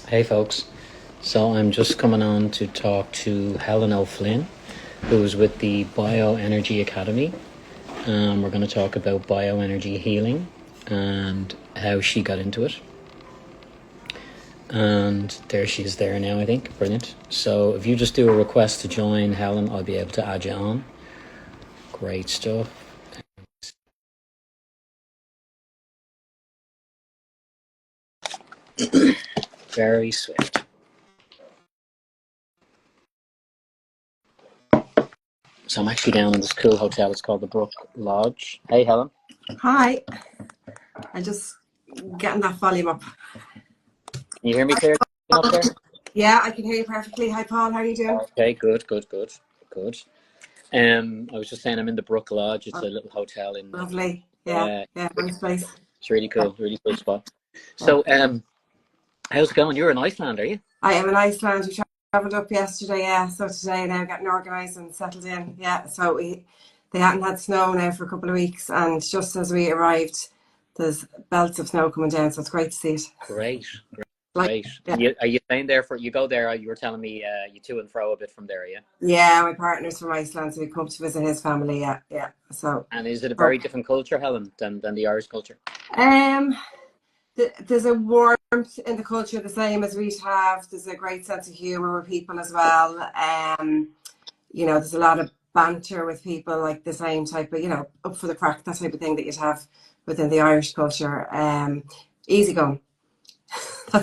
Hey folks, so I'm just coming on to talk to Helen O'Flinn, who is with the Bioenergy Academy. We're going to talk about bioenergy healing and how she got into it. And there she is there now, I think. Brilliant. So if you just do a request to join Helen, I'll be able to add you on. Great stuff. Very swift. So I'm actually down in this cool hotel. It's called the Brook Lodge. Hey, Helen. Hi. I'm just getting that volume up. Can you hear me clear up there? Yeah, I can hear you perfectly. Hi, Paul. How are you doing? Okay, good. I was just saying I'm in the Brook Lodge. It's a little hotel in. Lovely. Yeah, nice place. It's really cool spot. So, how's it going? You're in Iceland, are you? I am in Iceland. We travelled up yesterday, yeah. So today now getting organised and settled in. Yeah, so they hadn't had snow now for a couple of weeks, and just as we arrived, there's belts of snow coming down, so it's great to see it. Great. Yeah. Are you staying there you go there? You were telling me you to and fro a bit from there, yeah? Yeah, my partner's from Iceland, so we come to visit his family. Yeah. So. And is it a very different culture, Helen, than the Irish culture? There's a warmth in the culture the same as we have. There's a great sense of humour with people as well. There's a lot of banter with people, like the same type of, up for the crack, that type of thing that you'd have within the Irish culture. Easy going.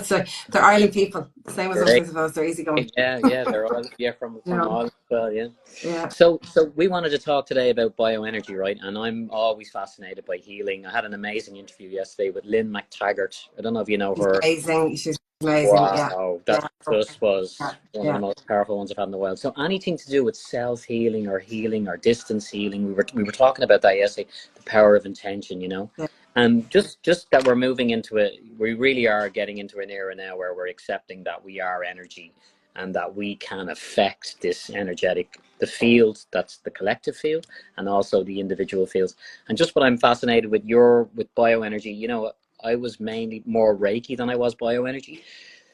They're Ireland people, same as us, I suppose. They're easy going. Yeah, they're all from Ireland as well, yeah. Yeah. So we wanted to talk today about bioenergy, right? And I'm always fascinated by healing. I had an amazing interview yesterday with Lynn McTaggart. I don't know if you know her. She's amazing. Wow, that just was one of the most powerful ones I've had in a while. So anything to do with self-healing or distance healing, we were talking about that yesterday, the power of intention, Yeah. And just that we're moving into it, we really are getting into an era now where we're accepting that we are energy and that we can affect this the field, that's the collective field, and also the individual fields. And just what I'm fascinated with bioenergy, I was mainly more Reiki than I was bioenergy.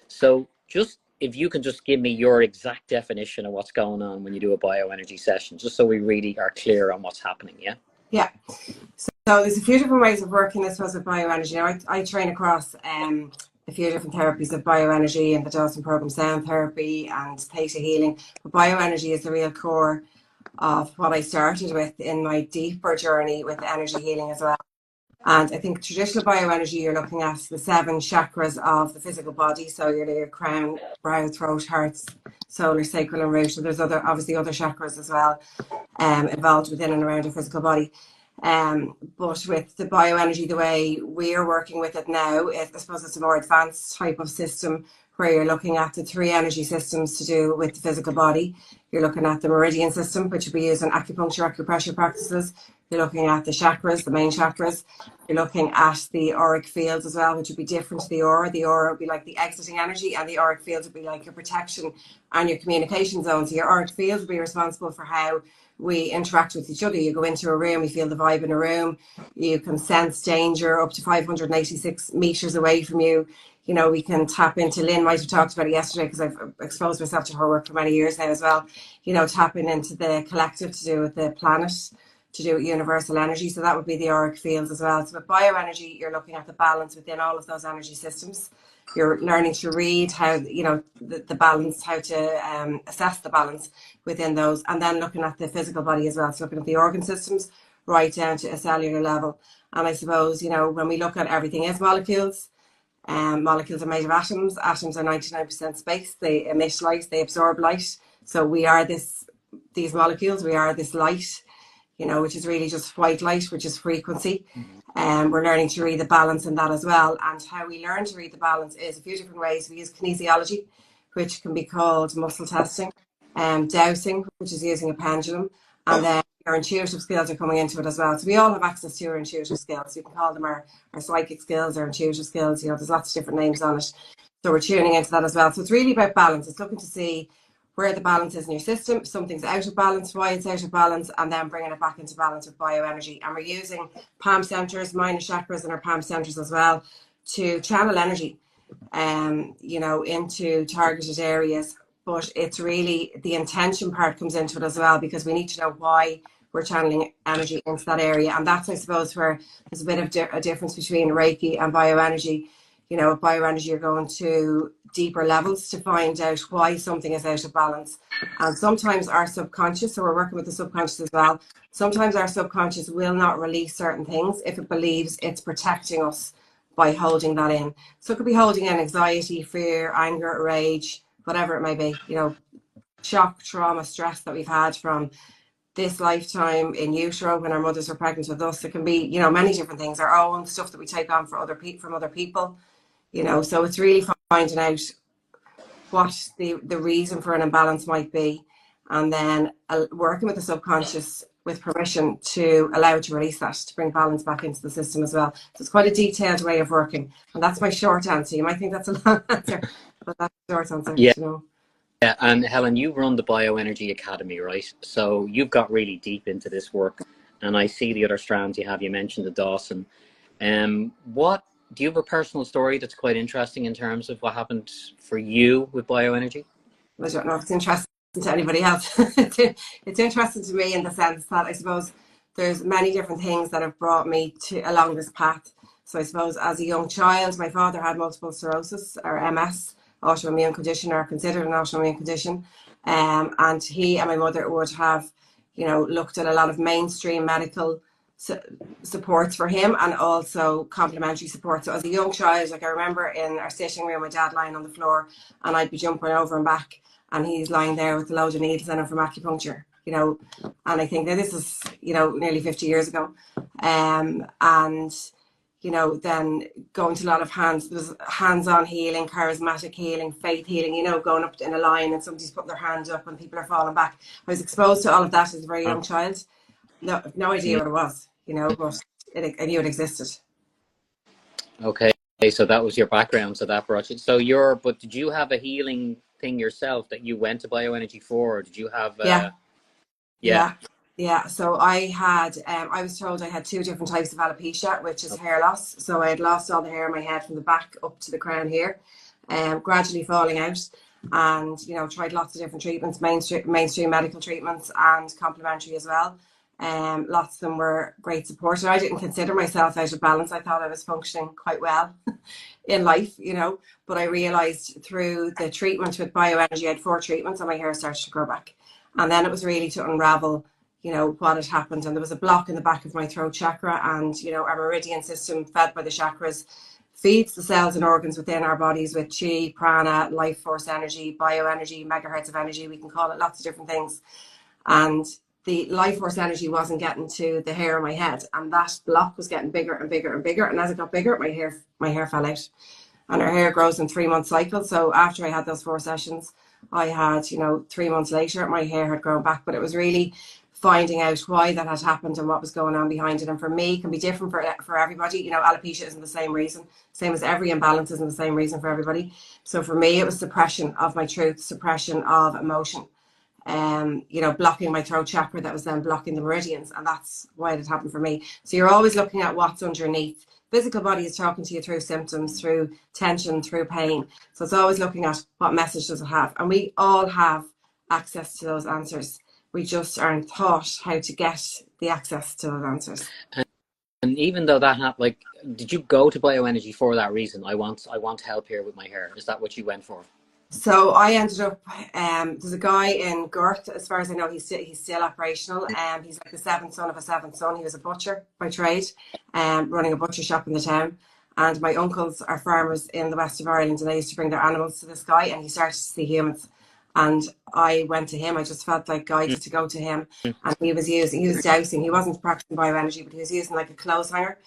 So just if you can just give me your exact definition of what's going on when you do a bioenergy session, just so we really are clear on what's happening, yeah? Yeah. So there's a few different ways of working this with bioenergy. I train across a few different therapies of bioenergy and the Dawson program, sound therapy and theta healing. But bioenergy is the real core of what I started with in my deeper journey with energy healing as well. And I think traditional bioenergy, you're looking at the 7 chakras of the physical body. So your crown, brow, throat, heart, solar, sacral, and root. So there's obviously other chakras as well involved within and around your physical body. But with the bioenergy, the way we're working with it now, I suppose it's a more advanced type of system where you're looking at the 3 energy systems to do with the physical body. You're looking at the meridian system, which would be used in acupuncture, acupressure practices. You're looking at the chakras, the main chakras. You're looking at the auric fields as well, which would be different to the aura. The aura would be like the exiting energy, and the auric fields would be like your protection and your communication zones. So your auric fields would be responsible for how we interact with each other. You go into a room, you feel the vibe in a room, you can sense danger up to 586 meters away from you. We can tap into, Lynn might have talked about it yesterday because I've exposed myself to her work for many years now as well, tapping into the collective to do with the planet, to do with universal energy. So that would be the auric fields as well. So with bioenergy, you're looking at the balance within all of those energy systems. You're learning to read how, the balance, how to assess the balance within those, and then looking at the physical body as well. So looking at the organ systems right down to a cellular level. And I suppose, when we look at everything as molecules, molecules are made of atoms. Atoms are 99% space. They emit light, they absorb light. So we are these molecules, we are this light, which is really just white light, which is frequency. And we're learning to read the balance in that as well. And how we learn to read the balance is a few different ways. We use kinesiology, which can be called muscle testing, dowsing, which is using a pendulum, and then our intuitive skills are coming into it as well. So we all have access to our intuitive skills. We can call them our psychic skills, our intuitive skills. There's lots of different names on it. So we're tuning into that as well. So it's really about balance. It's looking to see where the balance is in your system. If something's out of balance, why it's out of balance, and then bringing it back into balance with bioenergy. And we're using palm centers, minor chakras, and our palm centers as well to channel energy. you know, into targeted areas. But it's really the intention part comes into it as well, because we need to know why we're channeling energy into that area. And that's, I suppose, where there's a bit of a difference between Reiki and bioenergy. You know, with bioenergy, you're going to deeper levels to find out why something is out of balance. And sometimes our subconscious, so we're working with the subconscious as well, sometimes our subconscious will not release certain things if it believes it's protecting us by holding that in. So it could be holding in anxiety, fear, anger, rage, whatever it may be, you know, shock, trauma, stress that we've had from this lifetime in utero when our mothers were pregnant with us. It can be, you know, many different things, our own stuff that we take on from other people, you know. So it's really finding out what the reason for an imbalance might be, and then working with the subconscious with permission to allow it to release that, to bring balance back into the system as well. So it's quite a detailed way of working, and that's my short answer. You might think that's a long answer, but that's a short answer. Yeah. You know? Yeah, and Helen, you run the Bioenergy Academy, right? So you've got really deep into this work, and I see the other strands you have. You mentioned the Dawson. What do you have a personal story that's quite interesting in terms of what happened for you with bioenergy? I don't know if it's interesting to anybody else. It's interesting to me in the sense that I suppose there's many different things that have brought me to along this path. So I suppose as a young child, my father had multiple sclerosis, or MS, autoimmune condition, or considered an autoimmune condition. And he and my mother would have, you know, looked at a lot of mainstream medical supports for him, and also complementary support. So as a young child, like I remember in our sitting room, my dad lying on the floor, and I'd be jumping over and back, and he's lying there with a load of needles in him from acupuncture, you know. And I think that this is, you know, nearly 50 years ago. And, you know, then going to a lot of hands-on healing, charismatic healing, faith healing, you know, going up in a line and somebody's putting their hand up and people are falling back. I was exposed to all of that as a very young child. No idea what it was, you know, but I knew it existed. Okay, so that was your background, so that brought you. But did you have a healing thing yourself that you went to bioenergy for? Or did you have? Yeah. So I had, I was told I had 2 different types of alopecia, which is hair loss. So I had lost all the hair in my head from the back up to the crown here, gradually falling out. And, you know, tried lots of different treatments, mainstream medical treatments and complementary as well. Lots of them were great support. And I didn't consider myself out of balance. I thought I was functioning quite well in life, you know, but I realized through the treatment with bioenergy, I had 4 treatments and my hair started to grow back. And then it was really to unravel, you know, what had happened. And there was a block in the back of my throat chakra, and, you know, our meridian system fed by the chakras feeds the cells and organs within our bodies with chi, prana, life force energy, bioenergy, megahertz of energy. We can call it lots of different things. And the life force energy wasn't getting to the hair on my head, and that block was getting bigger and bigger and bigger. And as it got bigger, my hair fell out. And our hair grows in 3-month cycles. So after I had those 4 sessions, I had, you know, 3 months later, my hair had grown back. But it was really finding out why that had happened and what was going on behind it. And for me, it can be different for everybody. You know, alopecia isn't the same reason, same as every imbalance isn't the same reason for everybody. So for me, it was suppression of my truth, suppression of emotion. You know, blocking my throat chakra that was then blocking the meridians, and that's why it happened for me. So you're always looking at what's underneath. Physical body is talking to you through symptoms, through tension, through pain. So it's always looking at what message does it have, and we all have access to those answers. We just aren't taught how to get the access to those answers. And even though that happened, like, did you go to bioenergy for that reason? I want help here with my hair. Is that what you went for? So I ended up, there's a guy in Gurt, as far as I know, he's still operational. He's like the 7th son of a 7th son. He was a butcher by trade, running a butcher shop in the town. And my uncles are farmers in the west of Ireland, and they used to bring their animals to this guy, and he started to see humans. And I went to him. I just felt like guided to go to him. And he was dowsing. He wasn't practicing bioenergy, but he was using like a clothes hanger.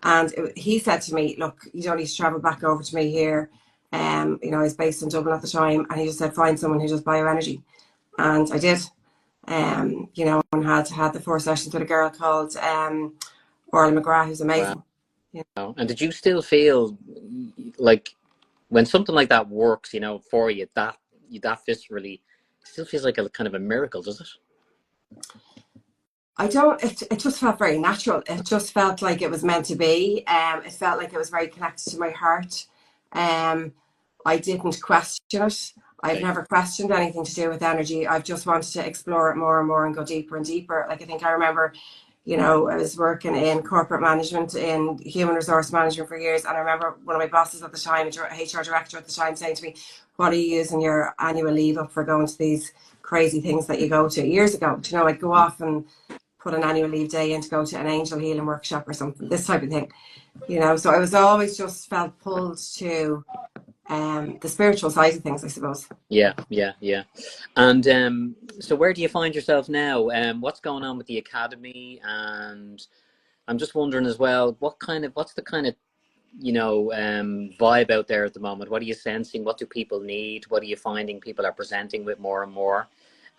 And he said to me, look, you don't need to travel back over to me here. You know, I was based in Dublin at the time, and he just said, find someone who does bioenergy. And I did, you know, and had the 4 sessions with a girl called Orla McGrath, who's amazing. Wow. You know, and did you still feel like when something like that works, you know, for you, that viscerally, still feels like a kind of a miracle, does it? I don't, it just felt very natural. It just felt like it was meant to be. It felt like it was very connected to my heart. I didn't question it. I've never questioned anything to do with energy. I've just wanted to explore it more and more and go deeper and deeper. Like, I think I remember, you know, I was working in corporate management, in human resource management for years. And I remember one of my bosses at the time, HR director at the time, saying to me, what are you using your annual leave up for, going to these crazy things that you go to? Years ago, you know, I'd go off and put an annual leave day in to go to an angel healing workshop or something, this type of thing, you know. So I was always just felt pulled to the spiritual side of things, I suppose. Yeah. And so where do you find yourself now? What's going on with the academy? And I'm just wondering as well, what's the kind of, you know, vibe out there at the moment? What are you sensing? What do people need? What are you finding people are presenting with more and more?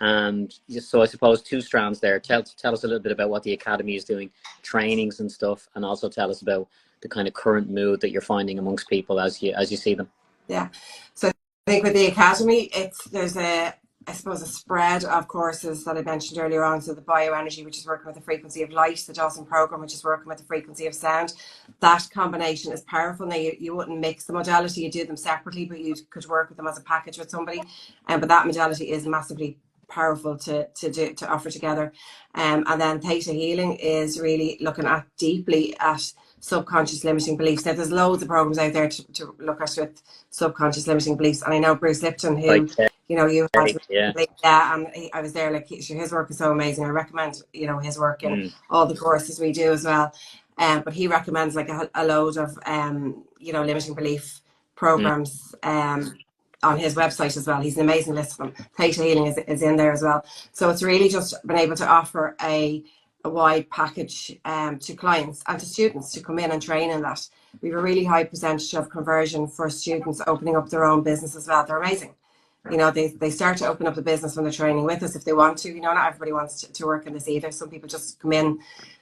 And so I suppose two strands there. Tell us a little bit about what the academy is doing, trainings and stuff, and also tell us about the kind of current mood that you're finding amongst people as you see them. Yeah. So I think with the academy, there's I suppose a spread of courses that I mentioned earlier on. So the bioenergy, which is working with the frequency of light, the Dawson program, which is working with the frequency of sound. That combination is powerful. Now, you wouldn't mix the modality, you do them separately, but you could work with them as a package with somebody. But that modality is massively powerful to offer together. And then theta healing is really looking at deeply at subconscious limiting beliefs. Now, there's loads of programs out there to look at with subconscious limiting beliefs. And I know Bruce Lipton, who, you know, you had, and I was there, like, his work is so amazing. I recommend, you know, his work in all the courses we do as well. But he recommends like a load of, you know, limiting belief programs on his website as well. He's an amazing list of them. Theta healing is in there as well. So it's really just been able to offer a wide package to clients and to students to come in and train in that. We have a really high percentage of conversion for students opening up their own business as well. They're amazing. You know, they start to open up the business when they're training with us if they want to. You know, not everybody wants to work in this either. Some people just come in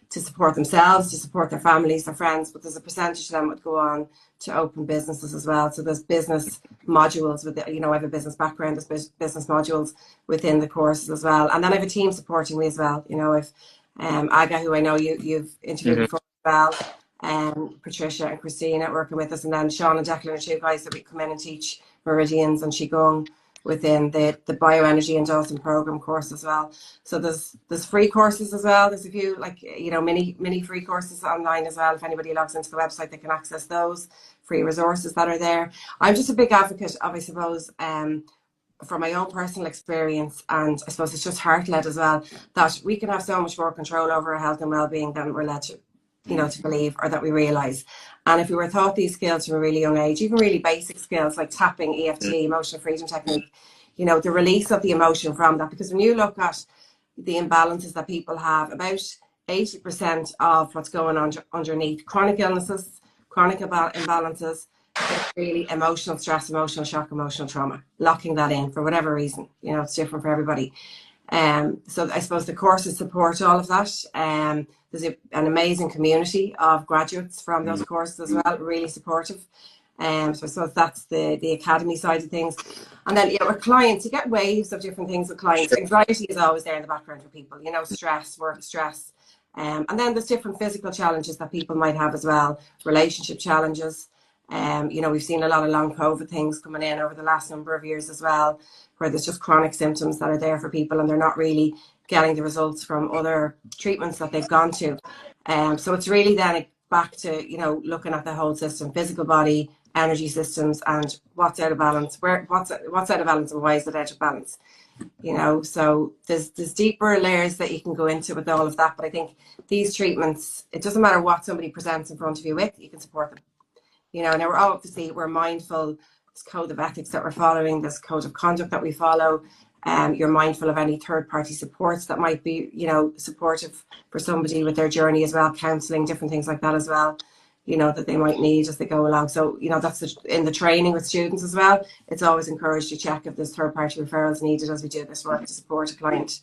to support themselves, to support their families, their friends, but there's a percentage of them would go on to open businesses as well. So there's business modules with, you know, I have a business background, there's business modules within the courses as well. And then I have a team supporting me as well. You know, I've Aga, who I know you've interviewed before as well, Patricia and Christina working with us, and then Sean and Declan are two guys that we come in and teach meridians and qigong within the bioenergy and Dawson program course as well. So there's free courses as well. There's a few, like, you know, mini free courses online as well. If anybody logs into the website, they can access those free resources that are there. I'm just a big advocate of, I suppose, from my own personal experience, and I suppose it's just heart-led as well, that we can have so much more control over our health and well-being than we're led to, you know, to believe, or that we realise. And if we were taught these skills from a really young age, even really basic skills like tapping, EFT, emotional freedom technique, you know, the release of the emotion from that. Because when you look at the imbalances that people have, about 80% of what's going on underneath chronic illnesses, chronic imbalances, it's really emotional stress, emotional shock, emotional trauma, locking that in for whatever reason. You know, it's different for everybody. So I suppose the courses support all of that. There's an amazing community of graduates from those courses as well, really supportive. So I suppose that's the academy side of things. And then, you know, with clients, you get waves of different things with clients. Anxiety is always there in the background for people, you know, stress, work stress. And then there's different physical challenges that people might have as well, relationship challenges. You know, we've seen a lot of long COVID things coming in over the last number of years as well, where there's just chronic symptoms that are there for people and they're not really getting the results from other treatments that they've gone to. So it's really then back to, you know, looking at the whole system, physical body, energy systems, and what's out of balance, what's out of balance and why is it out of balance? You know, so there's deeper layers that you can go into with all of that. But I think these treatments, it doesn't matter what somebody presents in front of you with, you can support them. You know, now we're mindful. There's code of ethics that we're following. There's code of conduct that we follow. You're mindful of any third-party supports that might be, you know, supportive for somebody with their journey as well, counselling, different things like that as well, you know, that they might need as they go along. So, you know, that's in the training with students as well. It's always encouraged to check if there's third-party referrals needed as we do this work to support a client,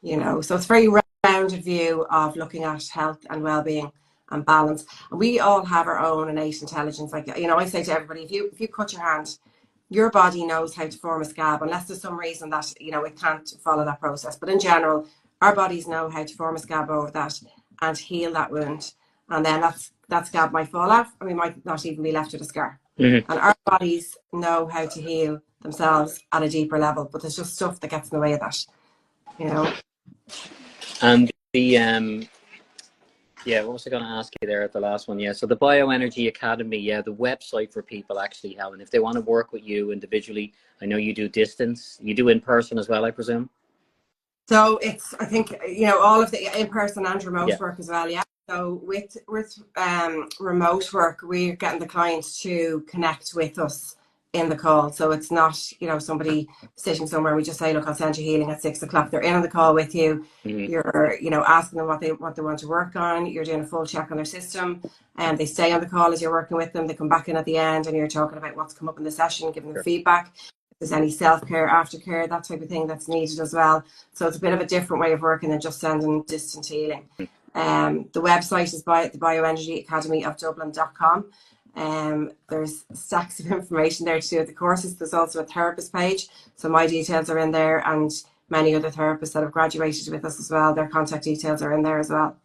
you know. So it's a very rounded view of looking at health and well-being and balance. And we all have our own innate intelligence. Like, you know, I say to everybody, if you cut your hand, your body knows how to form a scab, unless there's some reason that, you know, it can't follow that process. But in general, our bodies know how to form a scab over that and heal that wound. And then that scab might fall off and we might not even be left with a scar. And our bodies know how to heal themselves at a deeper level, but there's just stuff that gets in the way of that, you know. And the yeah, what was I going to ask you there at the last one? Yeah, so the Bioenergy Academy, yeah, the website for people actually, Helen, if they want to work with you individually, I know you do distance, you do in person as well, I presume. So it's, I think, you know, all of the in-person and remote Yeah. work as well. Yeah. So with remote work, we're getting the clients to connect with us in the call. So it's not, you know, somebody sitting somewhere. We just say, look, I'll send you healing at 6 o'clock. They're in on the call with you. You're, you know, asking them what they want to work on. You're doing a full check on their system, and they stay on the call as you're working with them. They come back in at the end, and you're talking about what's come up in the session, giving them feedback. If there's any self-care, aftercare, that type of thing that's needed as well. So it's a bit of a different way of working than just sending distant healing. The website is the Bioenergy Academy of Dublin.com. There's stacks of information there to do with the courses. There's also a therapist page. So my details are in there, and many other therapists that have graduated with us as well. Their contact details are in there as well.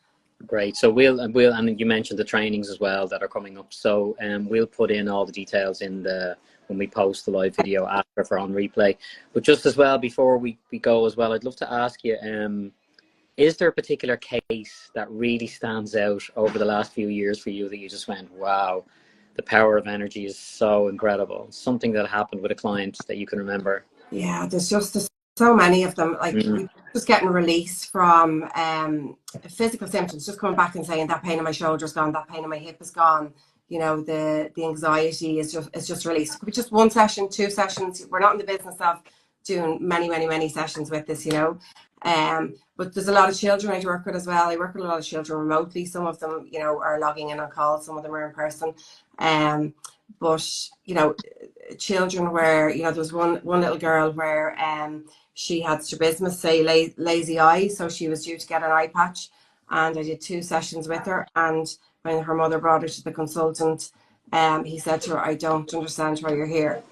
Great. So we'll and you mentioned the trainings as well that are coming up. So we'll put in all the details in when we post the live video after for on replay. But just as well, before we go as well, I'd love to ask you, is there a particular case that really stands out over the last few years for you that you just went, wow, the power of energy is so incredible? Something that happened with a client that you can remember? Yeah, there's so many of them. Like we just getting released from physical symptoms, just coming back and saying that pain in my shoulder's gone, that pain in my hip is gone. You know, the anxiety is just released. It could be just one session, 2 sessions. We're not in the business of doing many sessions with this, you know. But there's a lot of children I work with as well. I work with a lot of children remotely. Some of them, you know, are logging in on calls. Some of them are in person. But you know, children where, you know, there was one little girl where she had strabismus, say lazy eye, so she was due to get an eye patch, and I did 2 sessions with her. And when her mother brought her to the consultant, he said to her, I don't understand why you're here.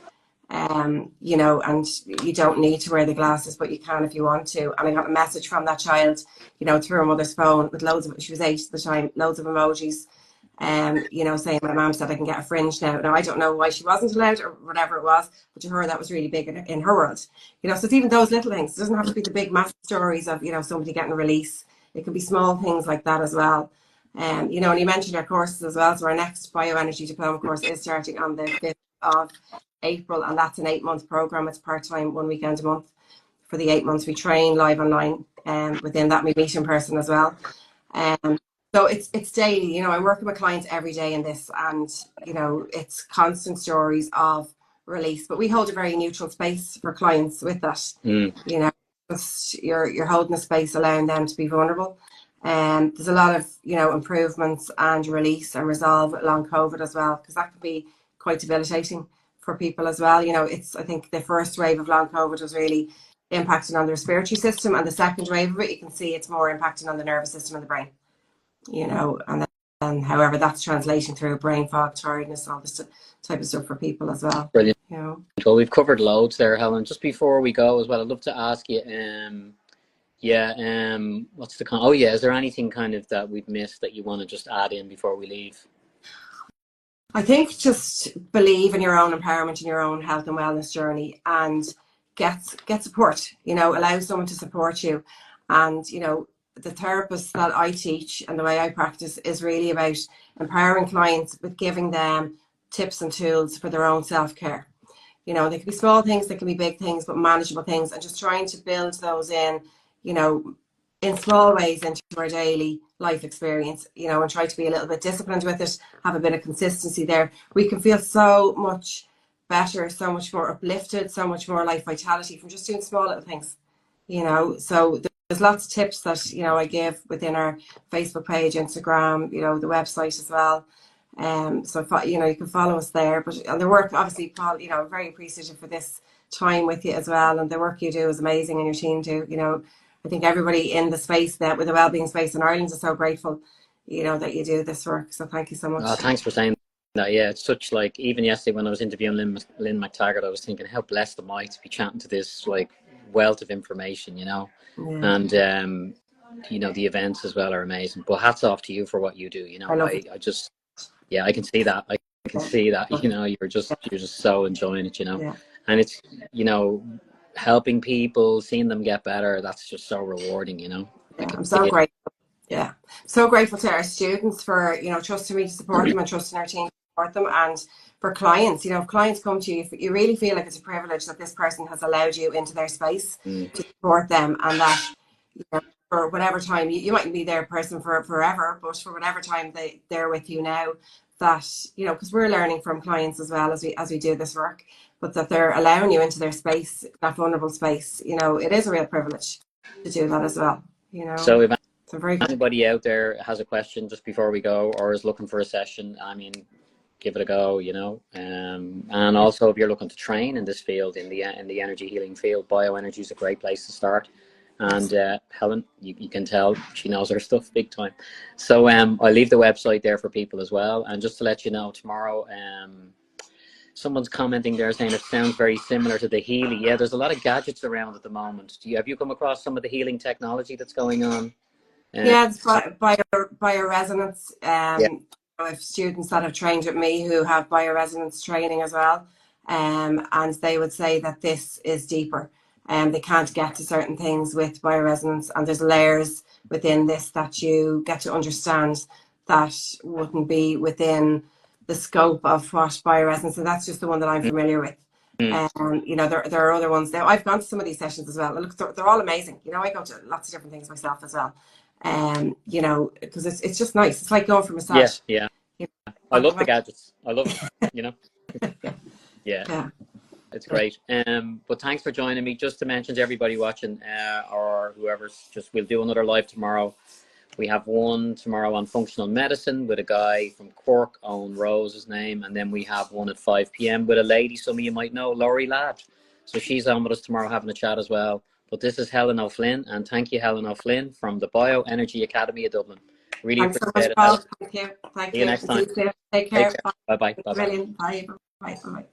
You know, and you don't need to wear the glasses, but you can if you want to. And I got a message from that child, you know, through her mother's phone with loads of, she was 8 at the time, loads of emojis, you know, saying my mom said I can get a fringe now. Now I don't know why she wasn't allowed or whatever it was, but to her that was really big in her world. You know, so it's even those little things. It doesn't have to be the big massive stories of, you know, somebody getting a release. It can be small things like that as well. You know, and you mentioned our courses as well. So our next bioenergy diploma course is starting on the 5th of April, and that's an 8-month program. It's part-time, 1 weekend a month. For the 8 months we train live online, and within that we meet in person as well. So it's daily, you know, I'm working with clients every day in this, and you know, it's constant stories of release, but we hold a very neutral space for clients with that. You know, just you're holding a space, allowing them to be vulnerable. And there's a lot of, you know, improvements and release and resolve along COVID as well, because that could be quite debilitating for people as well. You know, I think the first wave of long COVID was really impacting on the respiratory system, and the second wave of it, you can see it's more impacting on the nervous system and the brain. You know, and then however that's translating through brain fog, tiredness, all this type of stuff for people as well. Brilliant. You know, well, we've covered loads there, Helen. Just before we go as well, I'd love to ask you, what's the oh yeah, is there anything kind of that we've missed that you want to just add in before we leave? I think just believe in your own empowerment and your own health and wellness journey, and get support. You know, allow someone to support you. And you know, the therapists that I teach and the way I practice is really about empowering clients with giving them tips and tools for their own self-care. You know, they can be small things, they can be big things, but manageable things, and just trying to build those in, you know, in small ways into our daily life experience, you know, and try to be a little bit disciplined with it, have a bit of consistency there. We can feel so much better, so much more uplifted, so much more life vitality from just doing small little things, you know. So there's lots of tips that, you know, I give within our Facebook page, Instagram, you know, the website as well. So, you know, you can follow us there. But on the work, obviously, Paul, you know, I'm very appreciative for this time with you as well. And the work you do is amazing, and your team too. You know, I think everybody in the space, that with the wellbeing space in Ireland, is so grateful, you know, that you do this work. So thank you so much. Oh, thanks for saying that. Yeah, it's such, like, even yesterday when I was interviewing Lynn McTaggart, I was thinking how blessed am I to be chatting to this like wealth of information, you know. Yeah. And you know, the events as well are amazing. But hats off to you for what you do. You know, I love it. I just, yeah, I can see that. can see that, you know, you're just so enjoying it, you know. Yeah. And it's, you know, helping people, seeing them get better, that's just so rewarding, you know. I Yeah, can I'm see so it. grateful. Yeah, so grateful to our students for, you know, trusting me to support them and trusting our team to support them, and for clients, you know, if clients come to you, you really feel like it's a privilege that this person has allowed you into their space to support them, and that, you know, for whatever time you mightn't be their person for forever, but for whatever time they're with you now, that, you know, because we're learning from clients as well as we do this work, but that they're allowing you into their space, that vulnerable space, you know, it is a real privilege to do that as well, you know. So if So very good. anybody out there has a question just before we go, or is looking for a session, I mean, give it a go, you know. And also, if you're looking to train in this field, in the energy healing field, bioenergy is a great place to start. And Helen, you can tell she knows her stuff big time. So I'll leave the website there for people as well. And just to let you know, tomorrow, someone's commenting there saying it sounds very similar to the Healy. Yeah, there's a lot of gadgets around at the moment. Have you come across some of the healing technology that's going on? Yeah, it's bioresonance. Yeah. I have students that have trained with me who have bioresonance training as well, and they would say that this is deeper, and they can't get to certain things with bioresonance, and there's layers within this that you get to understand that wouldn't be within the scope of what bioresonance, and that's just the one that I'm familiar with. You know, there are other ones now. I've gone to some of these sessions as well. Look, they're all amazing. You know, I go to lots of different things myself as well. You know, because it's just nice. It's like going for massage. Yes, yeah. You know, I love the gadgets. I love it, you know. Yeah. yeah. It's great. But thanks for joining me. Just to mention to everybody watching, or whoever's we'll do another live tomorrow. We have one tomorrow on functional medicine with a guy from Cork, Owen Rose, his name, and then we have one at 5 p.m. with a lady some of you might know, Laurie Ladd. So she's on with us tomorrow having a chat as well. But this is Helen O'Flinn, and thank you, Helen O'Flinn, from the Bioenergy Academy of Dublin. Really Thanks so much, appreciate it, Paul. Helen. Thank you. Thank See you. you next time. Take care. Bye bye. Bye bye. Bye. Bye. Bye.